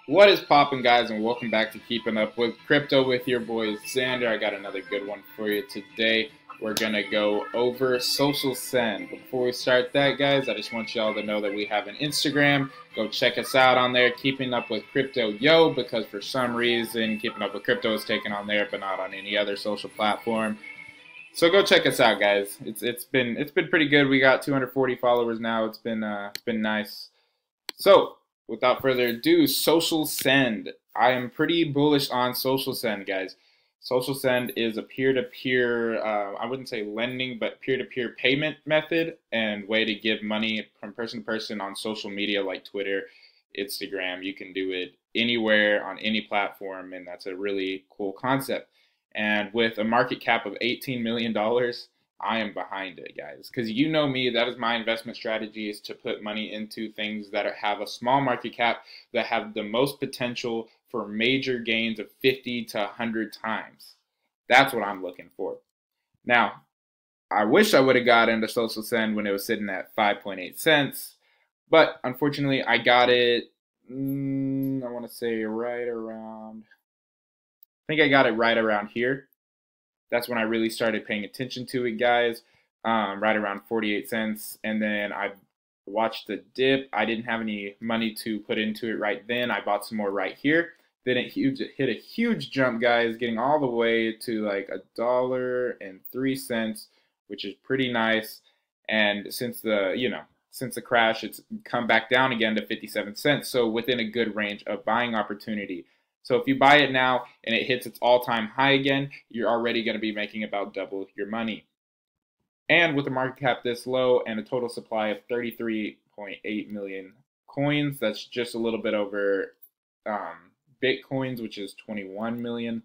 What is poppin', guys, and welcome back to Keeping Up with Crypto with your boy Xander. I got another good one for you today. We're gonna go over Social Send. Before we start that, guys, I just want y'all to know that we have an Instagram. Go check us out on there, Keeping Up with Crypto Yo, because for some reason Keeping Up with Crypto is taken on there, but not on any other social platform. So go check us out, guys. It's been pretty good. We got 240 followers now. It's been nice. So, without further ado, Social Send. I am pretty bullish on Social Send, guys. Social Send is a peer-to-peer, I wouldn't say lending, but peer-to-peer payment method and way to give money from person to person on social media like Twitter, Instagram. You can do it anywhere on any platform, and that's a really cool concept. And with a market cap of $18 million, I am behind it, guys, because you know me, that is my investment strategy, is to put money into things that have a small market cap that have the most potential for major gains of 50 to 100 times. That's what I'm looking for. Now, I wish I would have got into Social Send when it was sitting at 5.8 cents, but unfortunately I got it, I want to say right around, I think I got it right around here. That's when I really started paying attention to it, guys, right around 48 cents. And then I watched the dip. I didn't have any money to put into it right then. I bought some more right here. Then it hit a huge jump, guys, getting all the way to like $1.03, which is pretty nice. And since the crash, it's come back down again to 57 cents. So within a good range of buying opportunity. So if you buy it now and it hits its all-time high again, you're already going to be making about double your money. And with a market cap this low and a total supply of 33.8 million coins, that's just a little bit over Bitcoins, which is 21 million.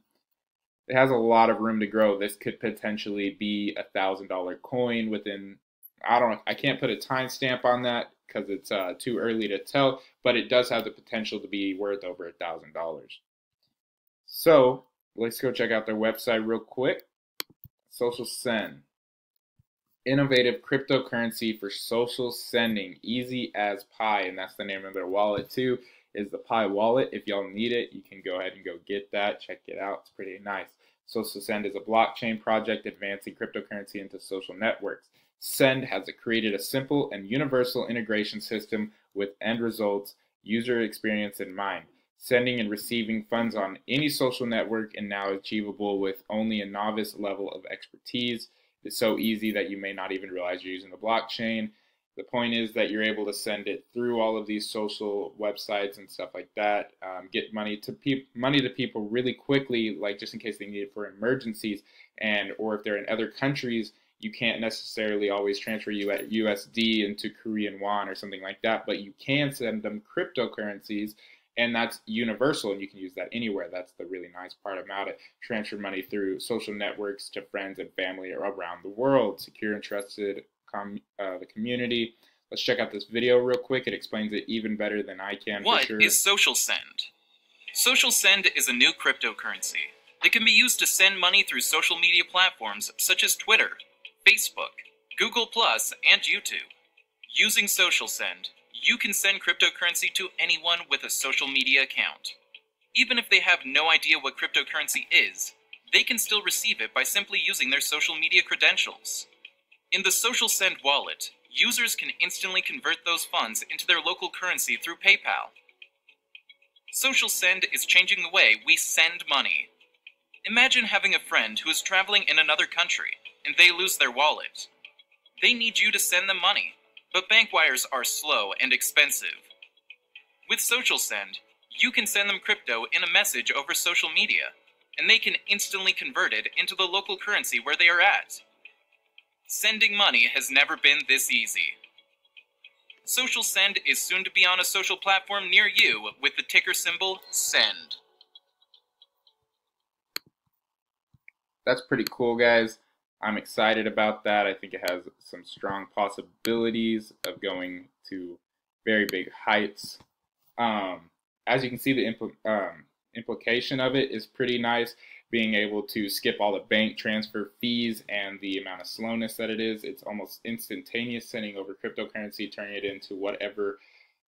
It has a lot of room to grow. This could potentially be $1,000 coin within, I can't put a timestamp on that because it's too early to tell, but it does have the potential to be worth over $1,000. So let's go check out their website real quick. Social Send. Innovative cryptocurrency for social sending, easy as pie, and that's the name of their wallet too, is the Pi wallet. If y'all need it, you can go ahead and go get that. Check it out. It's pretty nice. Social Send is a blockchain project advancing cryptocurrency into social networks. Send has created a simple and universal integration system with end results, user experience in mind. Sending and receiving funds on any social network and now achievable with only a novice level of expertise. It's so easy that you may not even realize you're using the blockchain. The point is that you're able to send it through all of these social websites and stuff like that. Get money to people really quickly, like just in case they need it for emergencies, or if they're in other countries, you can't necessarily always transfer USD into Korean won or something like that, but you can send them cryptocurrencies, and that's universal, and you can use that anywhere. That's the really nice part about it. Transfer money through social networks to friends and family around the world. Secure and trusted the community. Let's check out this video real quick. It explains it even better than I can. What is Social Send? Social Send is a new cryptocurrency that can be used to send money through social media platforms such as Twitter, Facebook, Google+, and YouTube. Using Social Send, you can send cryptocurrency to anyone with a social media account. Even if they have no idea what cryptocurrency is, they can still receive it by simply using their social media credentials. In the Social Send wallet, users can instantly convert those funds into their local currency through PayPal. Social Send is changing the way we send money. Imagine having a friend who is traveling in another country and they lose their wallet. They need you to send them money, but bank wires are slow and expensive. With Social Send, you can send them crypto in a message over social media, and they can instantly convert it into the local currency where they are at. Sending money has never been this easy. Social Send is soon to be on a social platform near you with the ticker symbol SEND. That's pretty cool, guys. I'm excited about that. I think it has some strong possibilities of going to very big heights. As you can see, the implication of it is pretty nice. Being able to skip all the bank transfer fees and the amount of slowness that it is. It's almost instantaneous, sending over cryptocurrency, turning it into whatever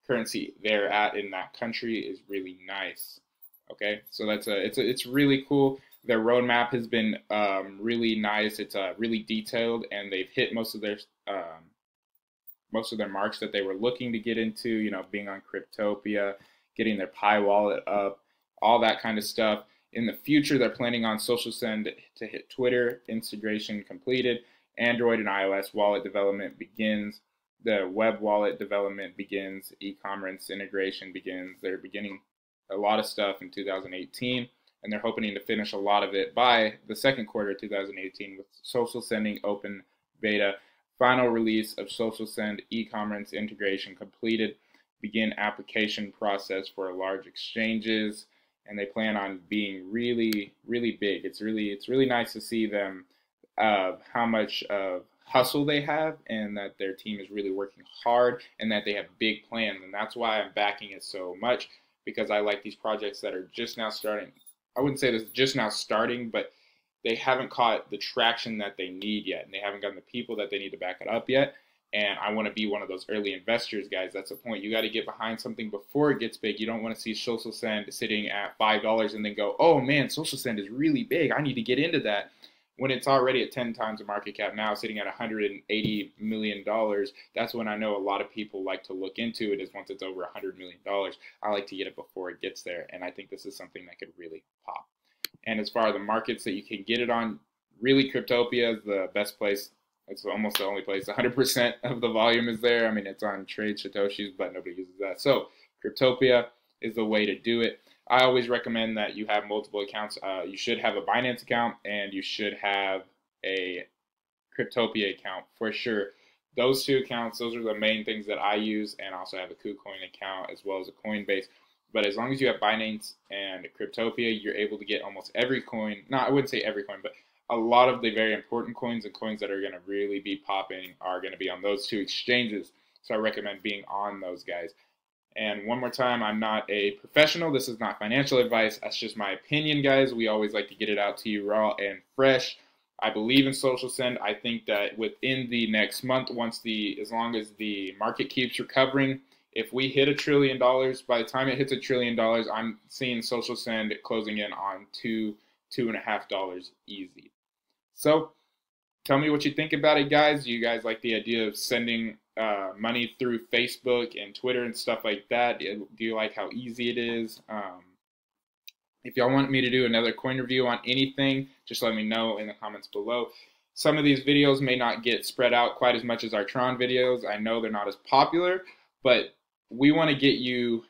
currency they're at in that country is really nice. Okay, so it's really cool. Their roadmap has been really nice. It's really detailed, and they've hit most of their marks that they were looking to get into. You know, being on Cryptopia, getting their Pi wallet up, all that kind of stuff. In the future, they're planning on Social Send to hit Twitter integration completed. Android and iOS wallet development begins. The web wallet development begins. E-commerce integration begins. They're beginning a lot of stuff in 2018, and they're hoping to finish a lot of it by the second quarter of 2018 with social sending open beta. Final release of social send e-commerce integration completed. Begin application process for large exchanges, and they plan on being really, really big. It's really nice to see them how much of hustle they have, and that their team is really working hard, and that they have big plans. And that's why I'm backing it so much, because I like these projects that are just now starting. I wouldn't say this just now starting, but they haven't caught the traction that they need yet, and they haven't gotten the people that they need to back it up yet. And I want to be one of those early investors, guys. That's the point. You got to get behind something before it gets big. You don't want to see Social Send sitting at $5 and then go, oh man, Social Send is really big, I need to get into that. When it's already at 10 times the market cap now, sitting at $180 million, that's when I know a lot of people like to look into it, is once it's over $100 million. I like to get it before it gets there, and I think this is something that could really pop. And as far as the markets that you can get it on, really Cryptopia is the best place. It's almost the only place. 100% of the volume is there. I mean, it's on Trade Satoshis, but nobody uses that. So Cryptopia is the way to do it. I always recommend that you have multiple accounts. You should have a Binance account, and you should have a Cryptopia account for sure. Those two accounts, those are the main things that I use, and I also have a KuCoin account as well as a Coinbase. But as long as you have Binance and Cryptopia, you're able to get almost every coin. No, I wouldn't say every coin, but a lot of the very important coins and coins that are going to really be popping are going to be on those two exchanges. So I recommend being on those guys. And one more time, I'm not a professional. This is not financial advice. That's just my opinion, guys. We always like to get it out to you raw and fresh. I believe in Social Send. I think that within the next month, as long as the market keeps recovering, if we hit $1 trillion, by the time it hits $1 trillion, I'm seeing Social Send closing in on $2.50 easy. So tell me what you think about it, guys. Do you guys like the idea of sending money through Facebook and Twitter and stuff like that? Do you like how easy it is? If y'all want me to do another coin review on anything, just let me know in the comments below. Some of these videos may not get spread out quite as much as our Tron videos. I know they're not as popular, but we want to get you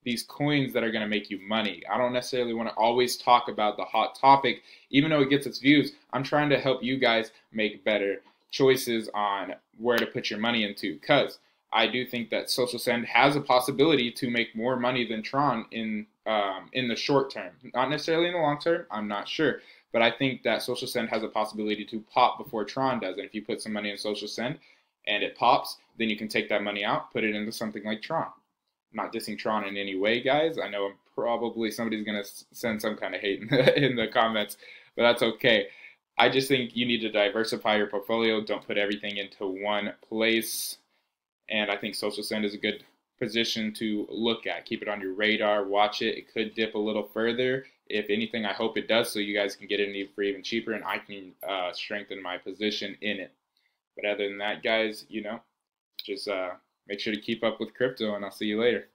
these coins that are going to make you money. I don't necessarily want to always talk about the hot topic, even though it gets its views. I'm trying to help you guys make better choices on where to put your money into, because I do think that Social Send has a possibility to make more money than Tron in the short term. Not necessarily in the long term, I'm not sure. But I think that Social Send has a possibility to pop before Tron does. And if you put some money in Social Send and it pops, then you can take that money out, put it into something like Tron. I'm not dissing Tron in any way, guys. I know probably somebody's going to send some kind of hate in the comments, but that's okay. I just think you need to diversify your portfolio. Don't put everything into one place. And I think Social Send is a good position to look at. Keep it on your radar. Watch it. It could dip a little further. If anything, I hope it does, so you guys can get it for even cheaper, and I can strengthen my position in it. But other than that, guys, just make sure to keep up with crypto, and I'll see you later.